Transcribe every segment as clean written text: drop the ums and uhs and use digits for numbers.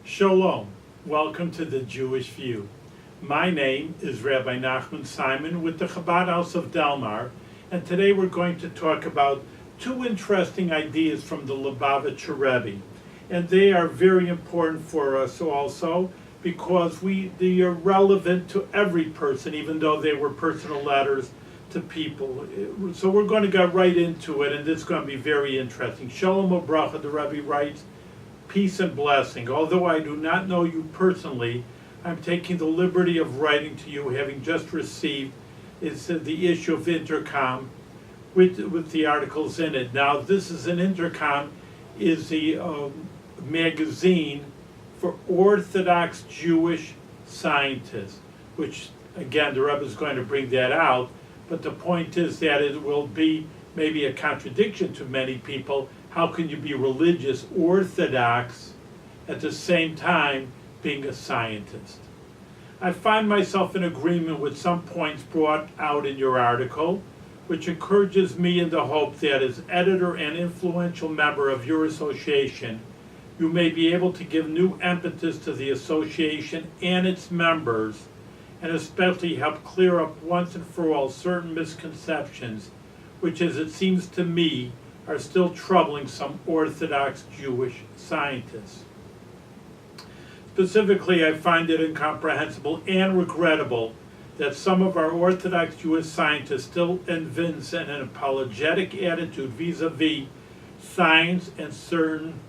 Shalom. Welcome to the Jewish View. My name is Rabbi Nachman Simon with the Chabad House of Delmar, and today we're going to talk about two interesting ideas from the Lubavitcher Rebbe. And they are very important for us also because they are relevant to every person, even though they were personal letters to people. So we're going to get right into it, and this is going to be very interesting. Shalom Ubracha, the Rebbe writes, peace and blessing. Although I do not know you personally, I'm taking the liberty of writing to you, having just received the issue of Intercom with the articles in it. Now, this is an Intercom, is the magazine for Orthodox Jewish scientists, which, again, the Rebbe is going to bring that out, but the point is that it will be maybe a contradiction to many people. How can you be religious, orthodox, at the same time being a scientist? I find myself in agreement with some points brought out in your article, which encourages me in the hope that as editor and influential member of your association, you may be able to give new impetus to the association and its members, and especially help clear up once and for all certain misconceptions, which, as it seems to me, are still troubling some Orthodox Jewish scientists. Specifically, I find it incomprehensible and regrettable that some of our Orthodox Jewish scientists still evince an apologetic attitude vis-a-vis science and certain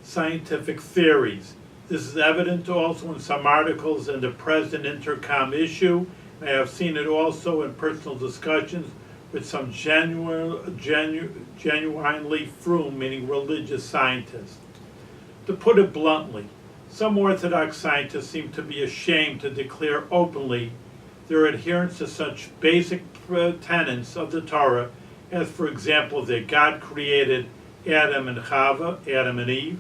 scientific theories. This is evident also in some articles in the present Intercom issue. I have seen it also in personal discussions with some genuinely frum, meaning religious scientists. To put it bluntly, some Orthodox scientists seem to be ashamed to declare openly their adherence to such basic tenets of the Torah as, for example, that God created Adam and Chava, Adam and Eve,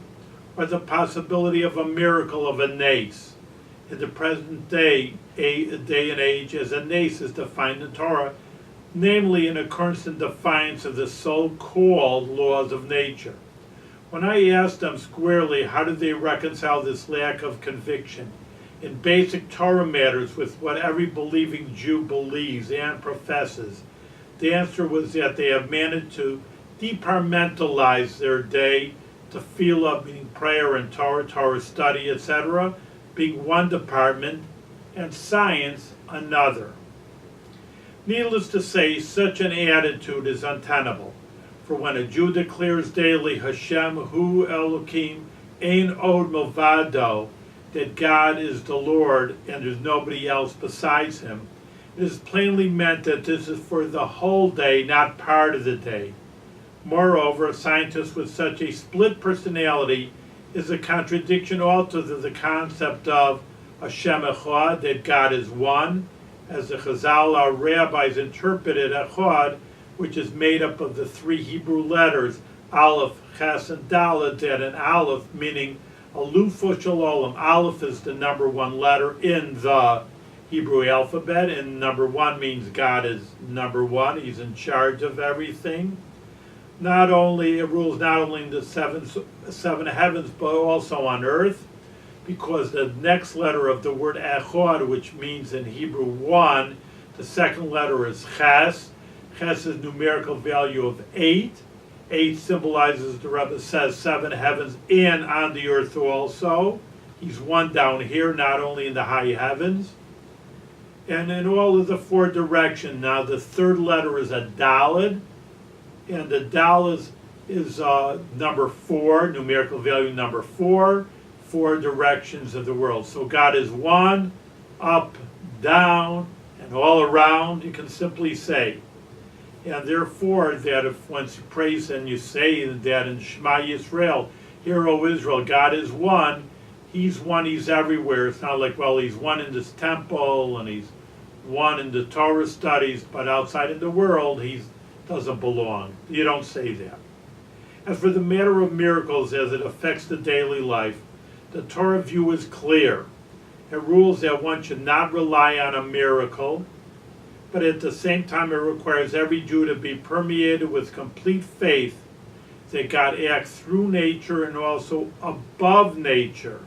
or the possibility of a miracle of a nace. In the present day and age, as a nace is defined in the Torah, namely in occurrence and defiance of the so-called laws of nature. When I asked them squarely how did they reconcile this lack of conviction in basic Torah matters with what every believing Jew believes and professes, the answer was that they have managed to departmentalize their day to tefillah, meaning prayer and Torah study, etc., being one department, and science another. Needless to say, such an attitude is untenable. For when a Jew declares daily, Hashem hu Elokim ein od milvado, that God is the Lord and there's nobody else besides him, it is plainly meant that this is for the whole day, not part of the day. Moreover, a scientist with such a split personality is a contradiction also to the concept of Hashem echad, that God is one, as the Chazal, our rabbis, interpreted echad, which is made up of the three Hebrew letters, Aleph, Ches, and Dalet, that an Aleph, meaning Alufa Shalom. Aleph is the number one letter in the Hebrew alphabet, and number one means God is number one. He's in charge of everything. It rules not only in the seven heavens, but also on earth, because the next letter of the word echad, which means in Hebrew one, the second letter is ches. Ches is numerical value of 8. 8 symbolizes, the Rebbe says, 7 heavens and on the earth also. He's one down here, not only in the high heavens. And in all of the 4 directions. Now the third letter is a Daled, and the Daled is number 4, numerical value number 4, 4 directions of the world. So God is one, up, down, and all around, you can simply say. And therefore, that if once you praise and you say that in Shema Yisrael, Hear, O Israel, God is one, he's everywhere. It's not like, well, he's one in this temple and he's one in the Torah studies, but outside in the world, he doesn't belong. You don't say that. As for the matter of miracles as it affects the daily life, the Torah view is clear. It rules that one should not rely on a miracle, but at the same time it requires every Jew to be permeated with complete faith that God acts through nature and also above nature.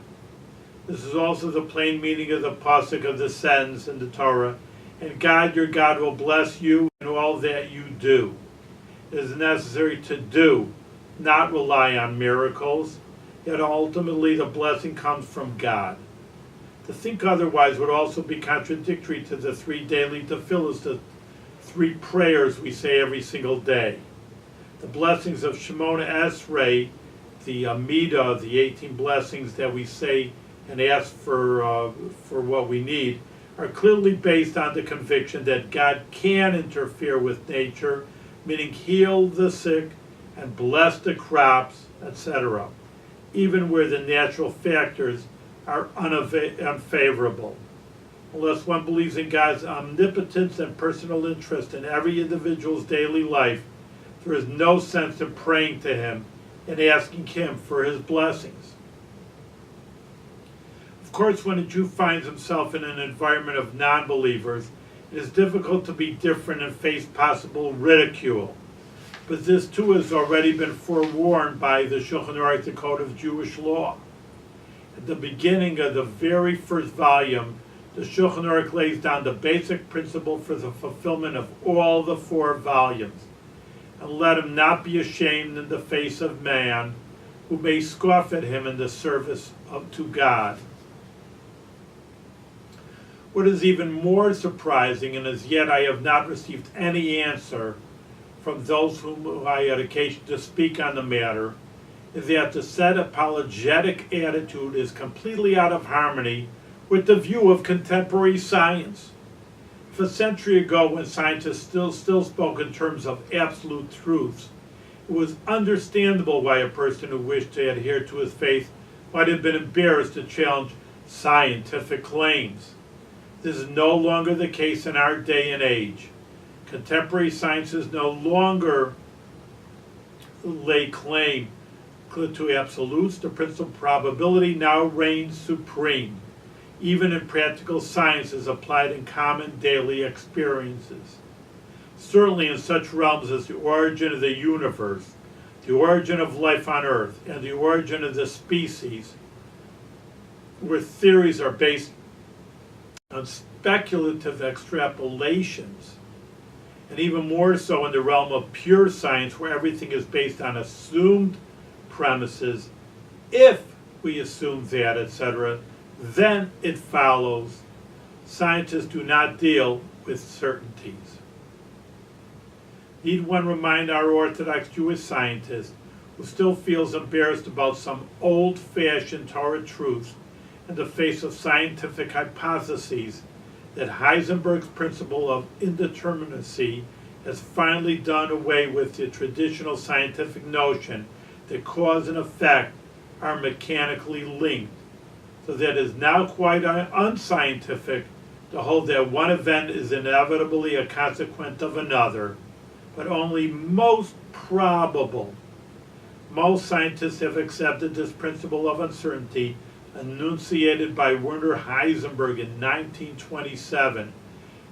This is also the plain meaning of the pasuk of the sentence in the Torah, and God your God will bless you in all that you do. It is necessary to do, not rely on miracles, yet ultimately the blessing comes from God. To think otherwise would also be contradictory to the 3 daily tefillahs, the 3 prayers we say every single day. The blessings of Shemona Esrei, the Amidah, the 18 blessings that we say and ask for what we need, are clearly based on the conviction that God can interfere with nature, meaning heal the sick and bless the crops, etc., even where the natural factors are unfavorable. Unless one believes in God's omnipotence and personal interest in every individual's daily life, there is no sense in praying to Him and asking Him for His blessings. Of course, when a Jew finds himself in an environment of non-believers, it is difficult to be different and face possible ridicule. But this too has already been forewarned by the Shulchan Aruch, the Code of Jewish Law. At the beginning of the very first volume, the Shulchan Aruch lays down the basic principle for the fulfillment of all the 4 volumes. And let him not be ashamed in the face of man, who may scoff at him in the service to God. What is even more surprising, and as yet I have not received any answer from those whom I had occasion to speak on the matter, is that the said apologetic attitude is completely out of harmony with the view of contemporary science. If a century ago, when scientists still spoke in terms of absolute truths, it was understandable why a person who wished to adhere to his faith might have been embarrassed to challenge scientific claims. This is no longer the case in our day and age. Contemporary sciences no longer lay claim to absolutes. The principle of probability now reigns supreme, even in practical sciences applied in common daily experiences. Certainly in such realms as the origin of the universe, the origin of life on Earth, and the origin of the species, where theories are based on speculative extrapolations, and even more so in the realm of pure science, where everything is based on assumed premises. If we assume that, etc., then it follows scientists do not deal with certainties. Need one remind our Orthodox Jewish scientist who still feels embarrassed about some old-fashioned Torah truths in the face of scientific hypotheses that Heisenberg's principle of indeterminacy has finally done away with the traditional scientific notion that cause and effect are mechanically linked, so that it is now quite unscientific to hold that one event is inevitably a consequence of another, but only most probable. Most scientists have accepted this principle of uncertainty enunciated by Werner Heisenberg in 1927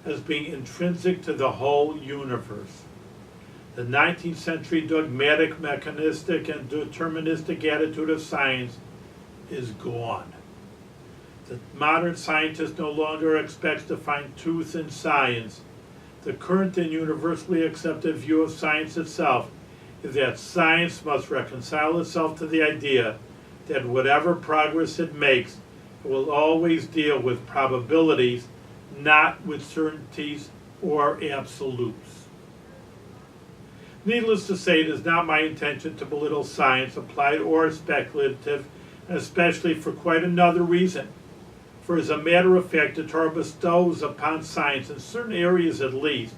as being intrinsic to the whole universe. The 19th century dogmatic, mechanistic, and deterministic attitude of science is gone. The modern scientist no longer expects to find truth in science. The current and universally accepted view of science itself is that science must reconcile itself to the idea that whatever progress it makes, it will always deal with probabilities, not with certainties or absolutes. Needless to say, it is not my intention to belittle science, applied or speculative, and especially for quite another reason. For as a matter of fact, the Torah bestows upon science, in certain areas at least,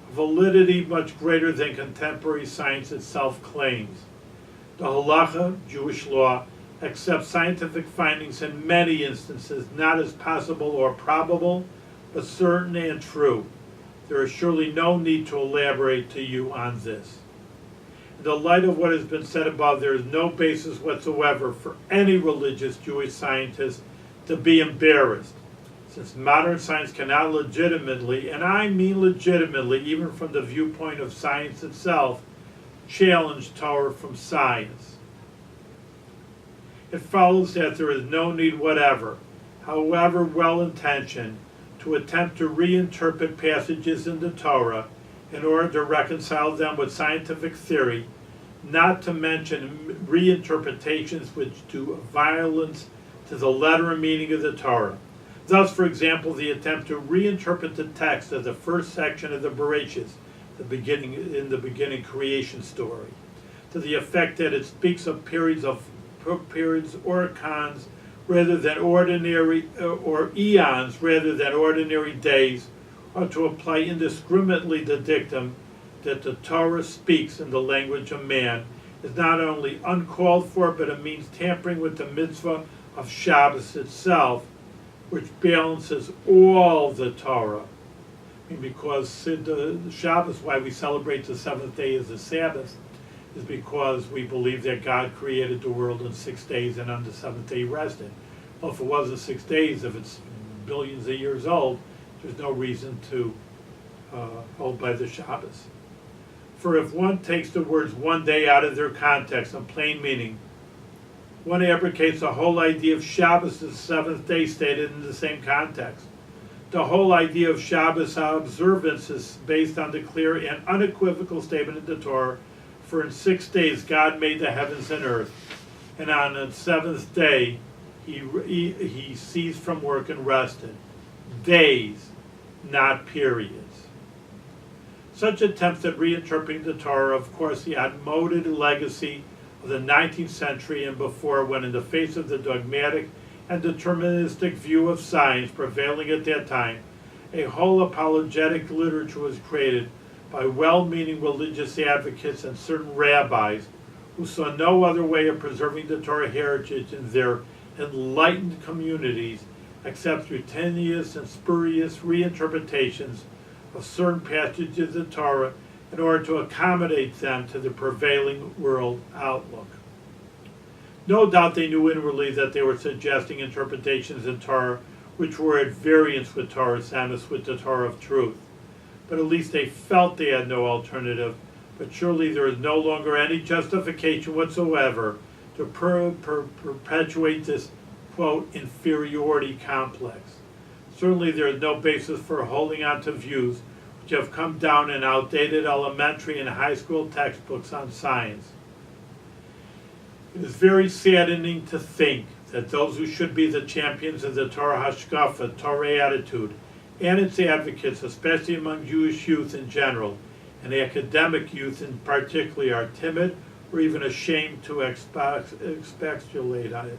a validity much greater than contemporary science itself claims. The halacha, Jewish law, accepts scientific findings in many instances not as possible or probable, but certain and true. There is surely no need to elaborate to you on this. In the light of what has been said above, there is no basis whatsoever for any religious Jewish scientist to be embarrassed, since modern science cannot legitimately, and I mean legitimately, even from the viewpoint of science itself, challenge Torah from science. It follows that there is no need whatever, however well-intentioned, to attempt to reinterpret passages in the Torah in order to reconcile them with scientific theory, not to mention reinterpretations which do violence to the letter and meaning of the Torah. Thus, for example, the attempt to reinterpret the text of the first section of the Bereshit, the beginning creation story, to the effect that it speaks of periods or eons rather than ordinary or eons rather than ordinary days, or to apply indiscriminately the dictum that the Torah speaks in the language of man, is not only uncalled for, but it means tampering with the mitzvah of Shabbos itself, which balances all the Torah. I mean, because the Shabbos, why we celebrate the seventh day as the Sabbath, is because we believe that God created the world in 6 days and on the seventh day he rested. Well, if it wasn't 6 days, if it's billions of years old, there's no reason to hold by the Shabbos. For if one takes the words one day out of their context and plain meaning, one abrogates the whole idea of Shabbos as the seventh day stated in the same context. The whole idea of Shabbos observance is based on the clear and unequivocal statement in the Torah, for in 6 days God made the heavens and earth, and on the seventh day he ceased from work and rested. Days, not periods. Such attempts at reinterpreting the Torah, of course, the outmoded legacy of the 19th century and before, when in the face of the dogmatic and deterministic view of science prevailing at that time, a whole apologetic literature was created by well-meaning religious advocates and certain rabbis who saw no other way of preserving the Torah heritage in their enlightened communities except through tenuous and spurious reinterpretations of certain passages of the Torah in order to accommodate them to the prevailing world outlook. No doubt they knew inwardly that they were suggesting interpretations in Torah which were at variance with Torah Samis, with the Torah of truth. But at least they felt they had no alternative. But surely there is no longer any justification whatsoever to perpetuate this, quote, inferiority complex. Certainly there is no basis for holding on to views which have come down in outdated elementary and high school textbooks on science. It is very saddening to think that those who should be the champions of the Torah Hashkafa, Torah attitude, and its advocates, especially among Jewish youth in general, and academic youth in particular, are timid or even ashamed to expostulate on it.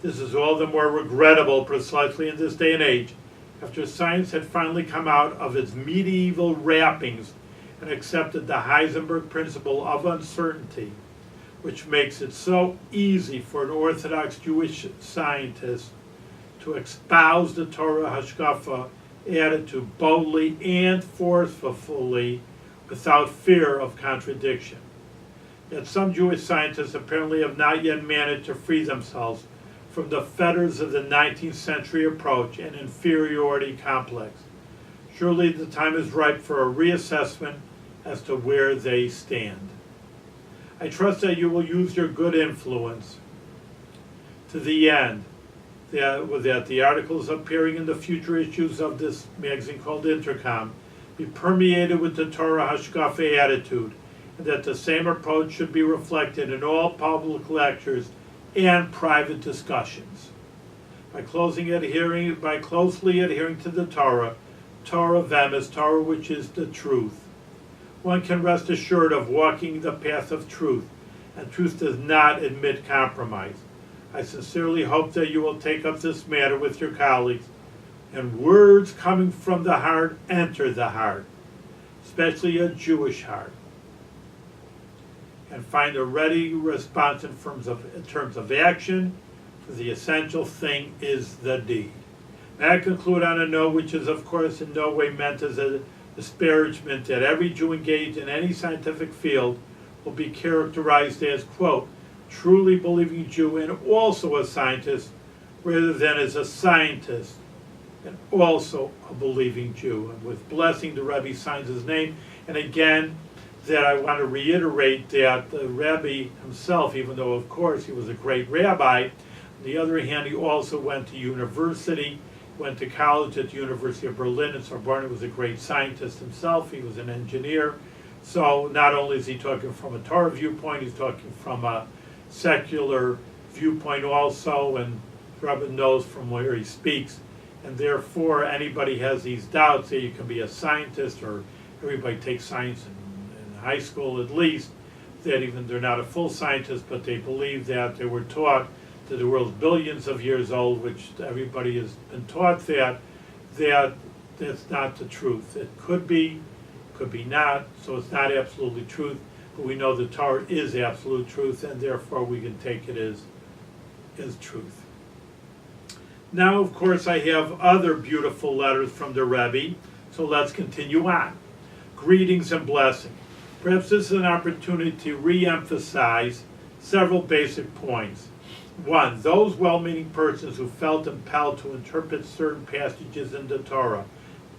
This is all the more regrettable precisely in this day and age, after science had finally come out of its medieval wrappings and accepted the Heisenberg principle of uncertainty, which makes it so easy for an Orthodox Jewish scientist to espouse the Torah Hashkafa attitude boldly and forcefully without fear of contradiction. Yet some Jewish scientists apparently have not yet managed to free themselves from the fetters of the 19th century approach and inferiority complex. Surely the time is ripe for a reassessment as to where they stand. I trust that you will use your good influence to the end, that the articles appearing in the future issues of this magazine called Intercom be permeated with the Torah Hashkafa attitude, and that the same approach should be reflected in all public lectures and private discussions. By closely adhering to the Torah, Torah Vemis, Torah which is the truth, one can rest assured of walking the path of truth, and truth does not admit compromise. I sincerely hope that you will take up this matter with your colleagues, and words coming from the heart enter the heart, especially a Jewish heart, and find a ready response in terms of action, for the essential thing is the deed. May I conclude on a note which is, of course, in no way meant as a disparagement that every Jew engaged in any scientific field will be characterized as, quote, truly believing Jew and also a scientist, rather than as a scientist and also a believing Jew. And with blessing, the Rebbe signs his name. And again, that I want to reiterate that the Rebbe himself, even though of course he was a great rabbi, on the other hand, he also went to university, went to college at the University of Berlin in Sorbonne. He was a great scientist himself. He was an engineer. So not only is he talking from a Torah viewpoint, he's talking from a secular viewpoint also, and Rebbe knows from where he speaks. And therefore, anybody has these doubts that you can be a scientist, or everybody takes science in high school at least, that even they're not a full scientist, but they believe that they were taught that the world's billions of years old, which everybody has been taught that's not the truth. It could be not, so it's not absolutely truth, but we know the Torah is absolute truth, and therefore we can take it as truth. Now, of course, I have other beautiful letters from the Rebbe, so let's continue on. Greetings and blessings. Perhaps this is an opportunity to re-emphasize several basic points. One, those well-meaning persons who felt impelled to interpret certain passages in the Torah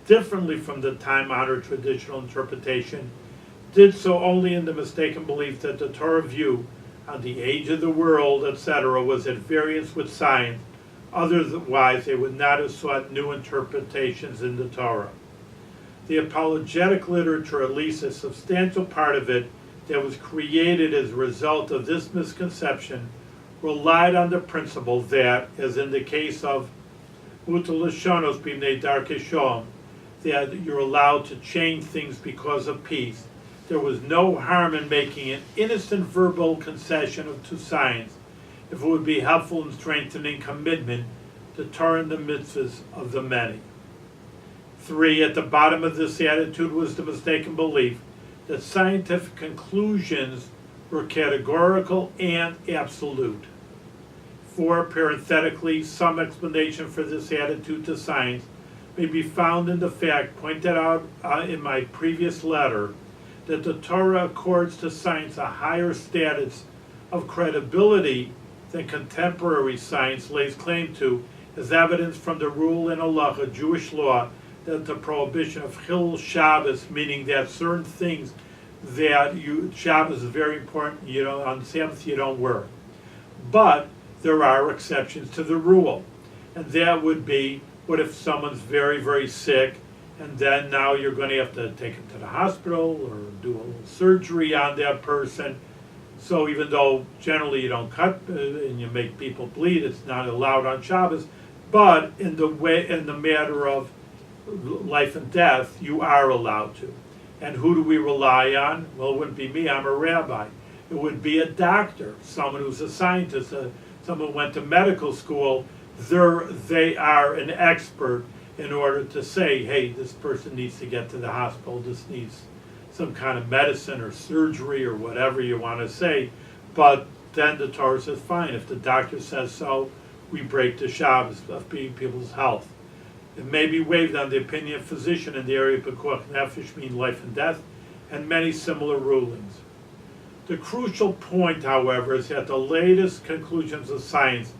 differently from the time-honored traditional interpretation did so only in the mistaken belief that the Torah view on the age of the world, etc., was at variance with science. Otherwise, they would not have sought new interpretations in the Torah. The apologetic literature, at least a substantial part of it, that was created as a result of this misconception, relied on the principle that, as in the case of Utelashonos b'nei darkei shalom, that you're allowed to change things because of peace, there was no harm in making an innocent verbal concession to science if it would be helpful in strengthening commitment to Torah and the mitzvahs of the many. 3, at the bottom of this attitude was the mistaken belief that scientific conclusions were categorical and absolute. 4, parenthetically, some explanation for this attitude to science may be found in the fact pointed out in my previous letter that the Torah accords to science a higher status of credibility than contemporary science lays claim to, as evidence from the rule in halacha, Jewish law, that the prohibition of Chilul Shabbos, meaning that certain things that Shabbos is very important, on Sabbath you don't work. But there are exceptions to the rule. And that would be, what if someone's very, very sick, and then now you're going to have to take them to the hospital or do a little surgery on that person. So even though generally you don't cut and you make people bleed, it's not allowed on Shabbos, but in the matter of life and death, you are allowed to. And who do we rely on? Well, it wouldn't be me, I'm a rabbi. It would be a doctor, someone who's a scientist, someone who went to medical school. They are an expert in order to say, hey, this person needs to get to the hospital, this needs some kind of medicine or surgery or whatever you want to say. But then the Torah says, fine, if the doctor says so, we break the Shabbos of people's health. It may be waived on the opinion of physician in the area of Pekuach Nefesh, mean life and death, and many similar rulings. The crucial point, however, is that the latest conclusions of science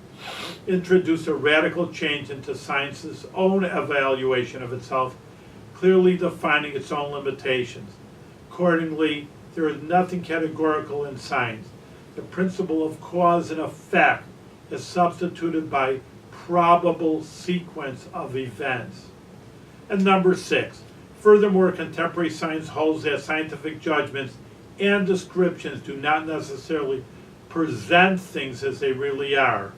introduce a radical change into science's own evaluation of itself, clearly defining its own limitations. Accordingly, there is nothing categorical in science. The principle of cause and effect is substituted by probable sequence of events. And number 6, furthermore, contemporary science holds that scientific judgments and descriptions do not necessarily present things as they really are.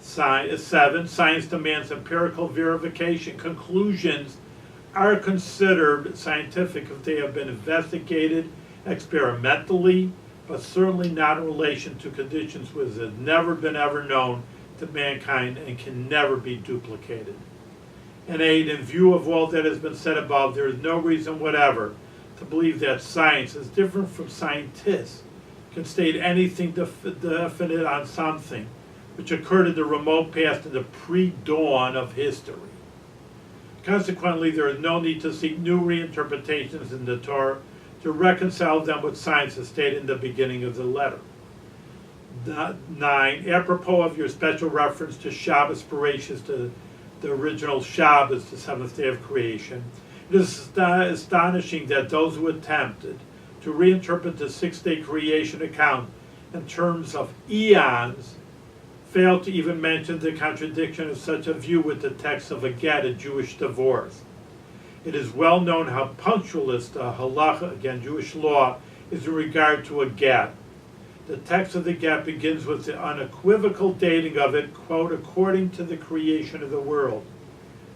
7, science demands empirical verification. Conclusions are considered scientific if they have been investigated experimentally, but certainly not in relation to conditions which have never been ever known to mankind and can never be duplicated. And 8, in view of all that has been said above, there is no reason whatever to believe that science is different from scientists, can state anything definite on something which occurred in the remote past in the pre-dawn of history. Consequently, there is no need to seek new reinterpretations in the Torah to reconcile them with science as stated in the beginning of the letter. 9, apropos of your special reference to Shabbos Bereshis, to the original Shabbos, the seventh day of creation, it is astonishing that those who attempted to reinterpret the six-day creation account in terms of eons fail to even mention the contradiction of such a view with the text of a get, a Jewish divorce. It is well known how punctualist halacha, again Jewish law, is in regard to a get. The text of the get begins with the unequivocal dating of it, quote, according to the creation of the world.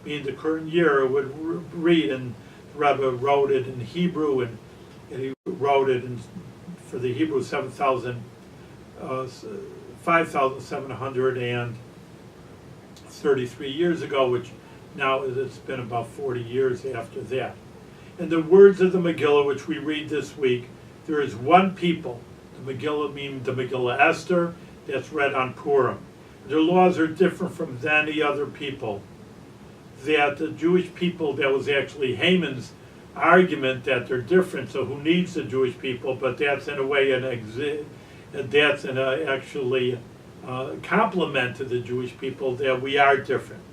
Meaning the current year would read, and the Rebbe wrote it in Hebrew, and he wrote it for the Hebrew 5,733 years ago, which now it's been about 40 years after that. In the words of the Megillah, which we read this week, there is one people. The Megillah means the Megillah Esther, that's read on Purim. Their laws are different from any other people. That the Jewish people, that was actually Haman's argument that they're different, so who needs the Jewish people, but that's in a way actually compliment to the Jewish people that we are different.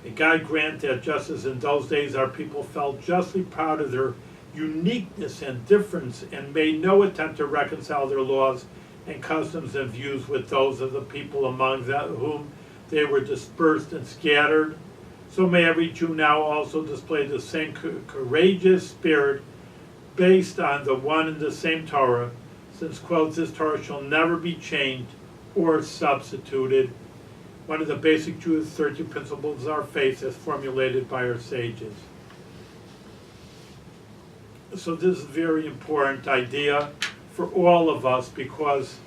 And God grant that just as in those days our people felt justly proud of their uniqueness and difference and made no attempt to reconcile their laws and customs and views with those of the people among whom they were dispersed and scattered, so may every Jew now also display the same courageous spirit based on the one and the same Torah, since, quote, this Torah shall never be changed or substituted. One of the basic Jewish 13 principles of our faith as formulated by our sages. So this is a very important idea for all of us, because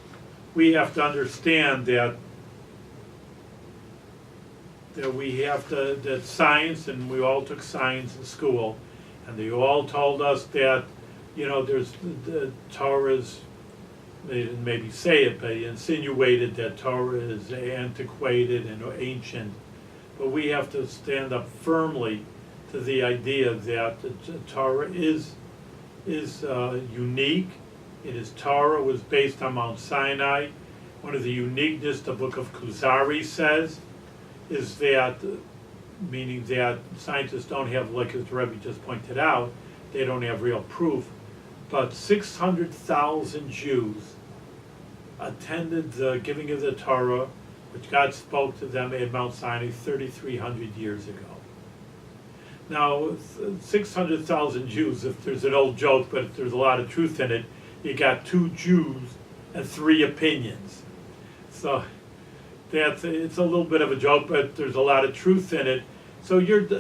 we have to understand that that science, and we all took science in school, and they all told us that, there's the Torah's, they didn't maybe say it, but they insinuated that Torah is antiquated and ancient. But we have to stand up firmly to the idea that the Torah is unique. It is Torah was based on Mount Sinai. One of the uniqueness the book of Kuzari says is that, meaning that scientists don't have, like as the Rebbe just pointed out, they don't have real proof, but 600,000 Jews attended the giving of the Torah, which God spoke to them at Mount Sinai 3,300 years ago. Now, 600,000 Jews, if there's an old joke, but if there's a lot of truth in it, you got 2 Jews and 3 opinions. So it's a little bit of a joke, but there's a lot of truth in it. So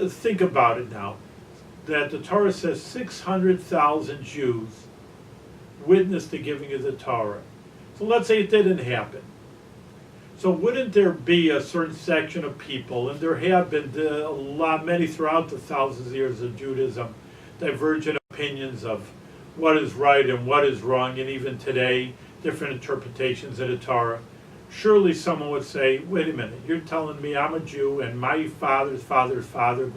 think about it now, that the Torah says 600,000 Jews witnessed the giving of the Torah. So let's say it didn't happen. So wouldn't there be a certain section of people, and there have been many throughout the thousands of years of Judaism, divergent opinions of what is right and what is wrong, and even today, different interpretations of the Torah. Surely someone would say, wait a minute, you're telling me I'm a Jew and my father's father's father,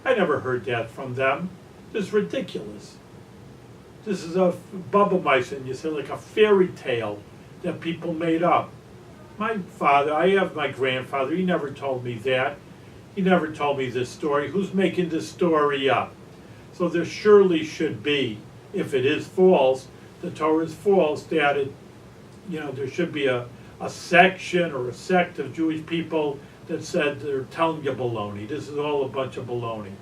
I never heard that from them. This is ridiculous. This is a Bubba Mice, and you say like a fairy tale that people made up. My father, I have my grandfather, he never told me that. He never told me this story. Who's making this story up? So there surely should be, if it is false, the Torah is false, that there should be a section or a sect of Jewish people that said they're telling you baloney. This is all a bunch of baloney.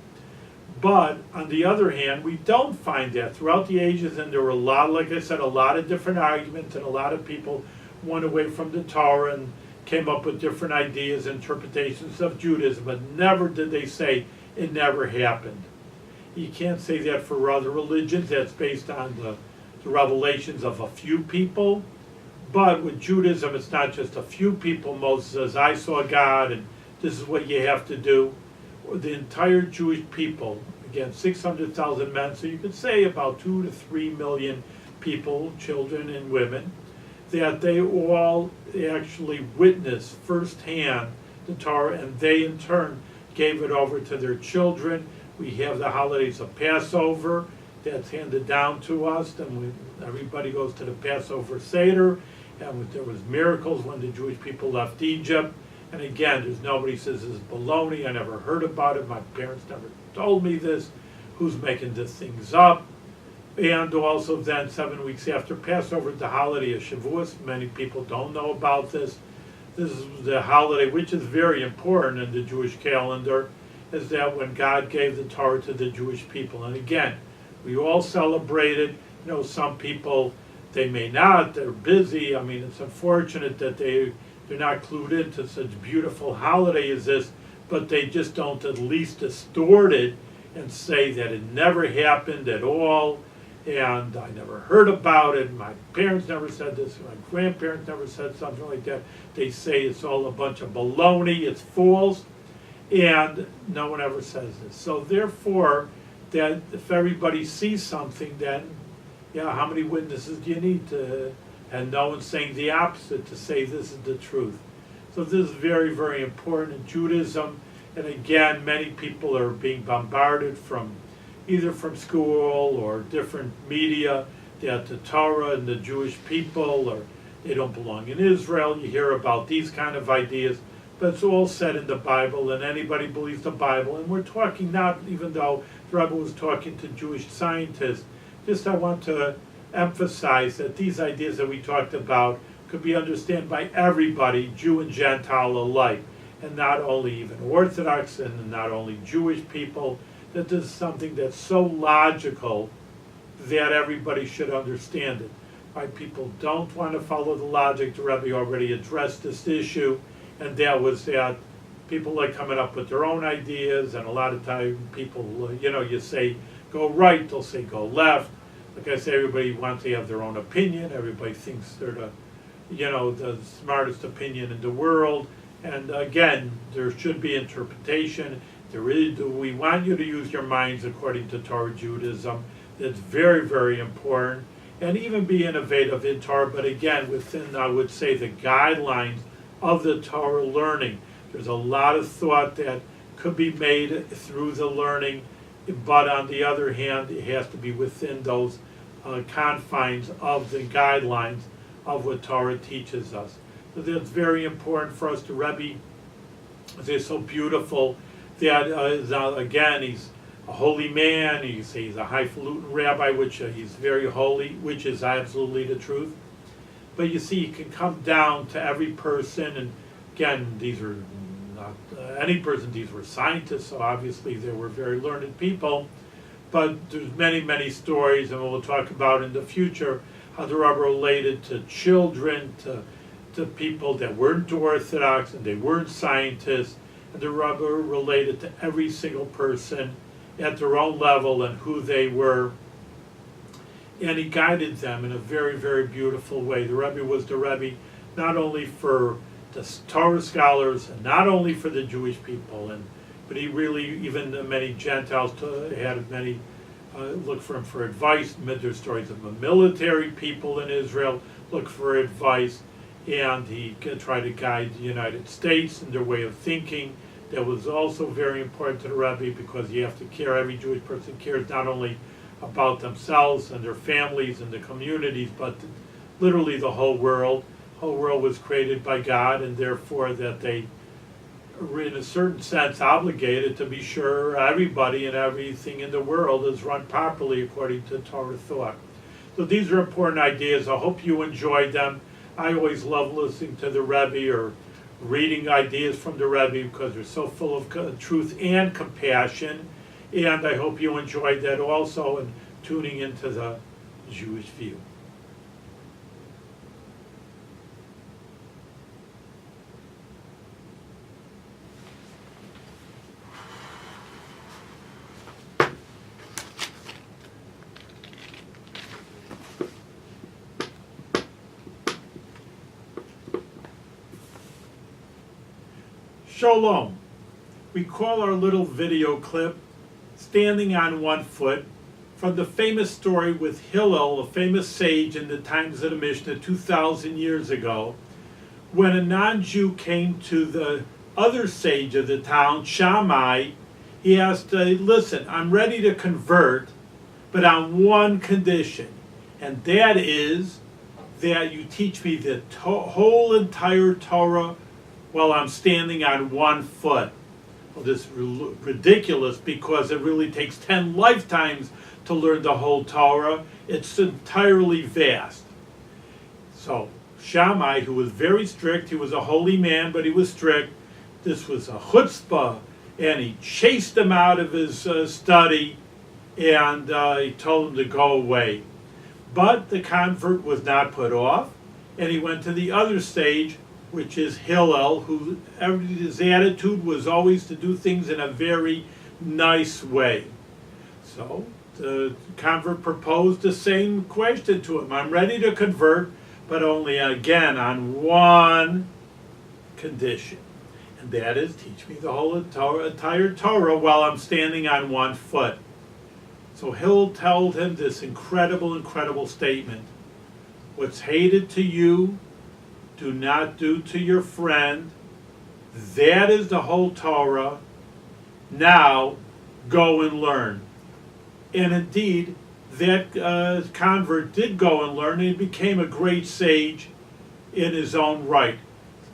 But on the other hand, we don't find that throughout the ages, and there were like I said, a lot of different arguments, and a lot of people went away from the Torah and came up with different ideas, interpretations of Judaism, but never did they say it never happened. You can't say that for other religions. That's based on the revelations of a few people. But with Judaism, it's not just a few people. Moses says, I saw God, and this is what you have to do. The entire Jewish people, again, 600,000 men, so you could say about 2 to 3 million people, children and women, that they all actually witnessed firsthand the Torah, and they in turn gave it over to their children. We have the holidays of Passover that's handed down to us. Then everybody goes to the Passover Seder, and there was miracles when the Jewish people left Egypt. And again, there's nobody says this is baloney. I never heard about it. My parents never told me this. Who's making these things up? And also then 7 weeks after Passover, the holiday of Shavuos. Many people don't know about this. This is the holiday which is very important in the Jewish calendar, is that when God gave the Torah to the Jewish people. And again, we all celebrate it. You know, some people, they may not, they're busy. I mean, it's unfortunate that they're not clued into such beautiful holiday as this, but they just don't at least distort it and say that it never happened at all, and I never heard about it, my parents never said this, my grandparents never said something like that. They say it's all a bunch of baloney, it's false, and no one ever says this. So therefore, that if everybody sees something, then, yeah, how many witnesses do you need to, and no one's saying the opposite to say this is the truth. So this is very, very important in Judaism. And again, many people are being bombarded from either from school or different media that the Torah and the Jewish people, or they don't belong in Israel. You hear about these kind of ideas, but it's all said in the Bible, and anybody believes the Bible. And we're talking not, even though the Rebbe was talking to Jewish scientists, just I want to emphasize that these ideas that we talked about could be understood by everybody, Jew and Gentile alike, and not only even Orthodox and not only Jewish people, that this is something that's so logical that everybody should understand it. Why people don't want to follow the logic, the Rebbe already addressed this issue, and that was that people like coming up with their own ideas, and a lot of time people, you say go right, they'll say go left. Like I say, everybody wants to have their own opinion, everybody thinks they're the smartest opinion in the world. And again, there should be interpretation. We want you to use your minds according to Torah Judaism. It's very, very important. And even be innovative in Torah, but again, within, I would say, the guidelines of the Torah learning. There's a lot of thought that could be made through the learning, but on the other hand, it has to be within those confines of the guidelines of what Torah teaches us. So that's very important for us. The Rebbe is so beautiful that, again, he's a holy man. He's a highfalutin rabbi, which he's very holy, which is absolutely the truth. But you see, you can come down to every person, and again, these are not any person, these were scientists, so obviously they were very learned people. But there's many, many stories, and we'll talk about in the future, how the Rebbe related to children, to people that weren't Orthodox and they weren't scientists, and the Rebbe related to every single person at their own level and who they were, and he guided them in a very, very beautiful way. The Rebbe was the Rebbe not only for the Torah scholars and not only for the Jewish people, but he really, even many Gentiles had many look for him for advice. There's stories of the military people in Israel look for advice, and he tried to guide the United States in their way of thinking. That was also very important to the Rebbe, because you have to care, every Jewish person cares not only about themselves and their families and the communities, but literally the whole world. The whole world was created by God, and therefore that they are in a certain sense obligated to be sure everybody and everything in the world is run properly according to Torah thought. So these are important ideas. I hope you enjoyed them. I always love listening to the Rebbe or reading ideas from the Rebbe, because they're so full of truth and compassion. And I hope you enjoyed that also, and tuning into the Jewish View. Shalom. We call our little video clip "Standing on One Foot" from the famous story with Hillel, a famous sage in the times of the Mishnah 2,000 years ago, when a non-Jew came to the other sage of the town, Shammai. He asked, listen, I'm ready to convert, but on one condition, and that is that you teach me the whole entire Torah while I'm standing on one foot. Well, this is ridiculous because it really takes 10 lifetimes to learn the whole Torah. It's entirely vast. So Shammai, who was very strict, he was a holy man, but he was strict. This was a chutzpah, and he chased him out of his study, and he told him to go away. But the convert was not put off, and he went to the other stage, which is Hillel, who his attitude was always to do things in a very nice way. So the convert proposed the same question to him. I'm ready to convert, but only again on one condition. And that is, teach me the whole entire Torah while I'm standing on one foot. So Hillel told him this incredible statement. What's hated to you, do not do to your friend. That is the whole Torah. Now, go and learn. And indeed, that convert did go and learn, and he became a great sage in his own right.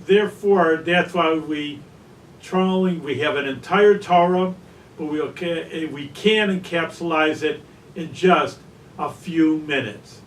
Therefore, that's why we have an entire Torah, but we can encapsulize it in just a few minutes.